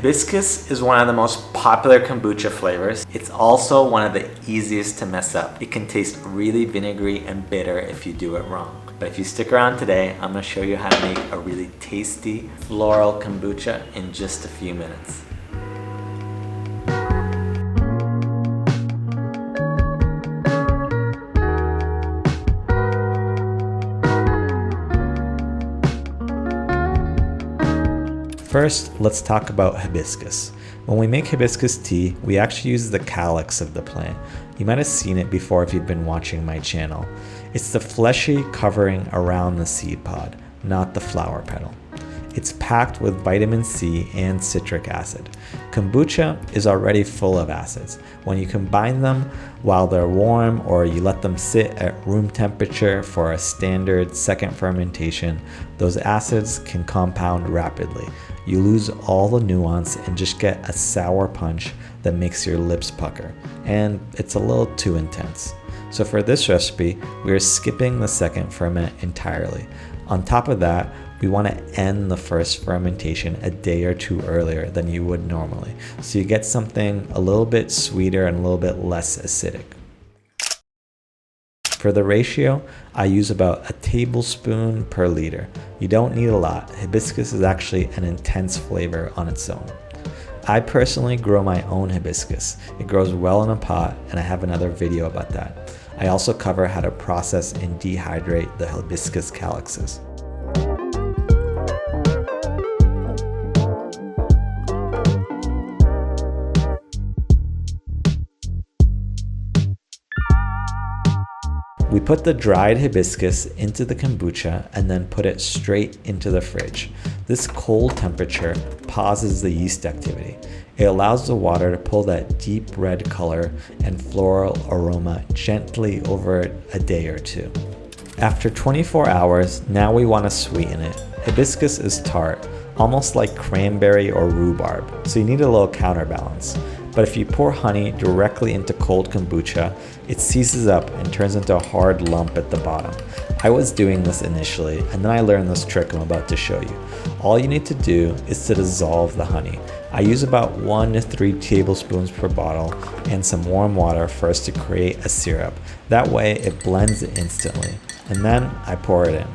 Hibiscus is one of the most popular kombucha flavors. It's also one of the easiest to mess up. It can taste really vinegary and bitter if you do it wrong. But if you stick around today, I'm gonna show you how to make a really tasty floral kombucha in just a few minutes. First, let's talk about hibiscus. When we make hibiscus tea, we actually use the calyx of the plant. You might have seen it before if you've been watching my channel. It's the fleshy covering around the seed pod, not the flower petal. It's packed with vitamin C and citric acid. Kombucha is already full of acids. When you combine them while they're warm or you let them sit at room temperature for a standard second fermentation, those acids can compound rapidly. You lose all the nuance and just get a sour punch that makes your lips pucker. And it's a little too intense. So for this recipe, we are skipping the second ferment entirely. On top of that, we want to end the first fermentation a day or two earlier than you would normally, so you get something a little bit sweeter and a little bit less acidic. For the ratio, I use about a tablespoon per liter. You don't need a lot. Hibiscus is actually an intense flavor on its own. I personally grow my own hibiscus. It grows well in a pot, and I have another video about that. I also cover how to process and dehydrate the hibiscus calyxes. We put the dried hibiscus into the kombucha and then put it straight into the fridge. This cold temperature pauses the yeast activity. It allows the water to pull that deep red color and floral aroma gently over a day or two. After 24 hours, now we want to sweeten it. Hibiscus is tart, almost like cranberry or rhubarb, so you need a little counterbalance. But if you pour honey directly into cold kombucha, it seizes up and turns into a hard lump at the bottom. I was doing this initially, and then I learned this trick I'm about to show you. All you need to do is to dissolve the honey. I use about 1 to 3 tablespoons per bottle and some warm water first to create a syrup. That way it blends instantly, and then I pour it in.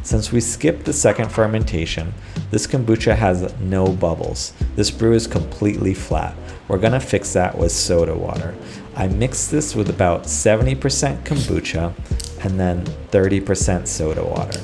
Since we skipped the second fermentation, this kombucha has no bubbles. This brew is completely flat. We're gonna fix that with soda water. I mix this with about 70% kombucha and then 30% soda water.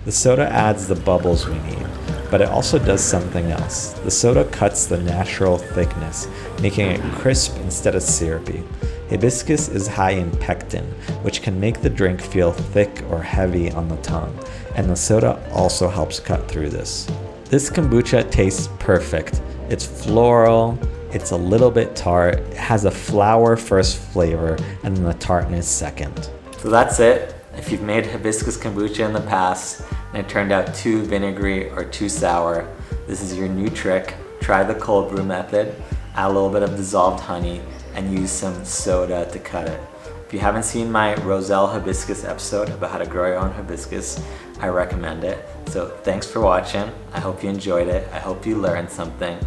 The soda adds the bubbles we need, but it also does something else. The soda cuts the natural thickness, making it crisp instead of syrupy. Hibiscus is high in pectin, which can make the drink feel thick or heavy on the tongue, and the soda also helps cut through this. This kombucha tastes perfect. It's floral, it's a little bit tart, it has a flower first flavor, and then the tartness second. So that's it. If you've made hibiscus kombucha in the past and it turned out too vinegary or too sour, this is your new trick. Try the cold brew method, add a little bit of dissolved honey, and use some soda to cut it. If you haven't seen my Roselle hibiscus episode about how to grow your own hibiscus, I recommend it. So thanks for watching. I hope you enjoyed it. I hope you learned something,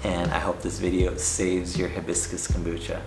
and I hope this video saves your hibiscus kombucha.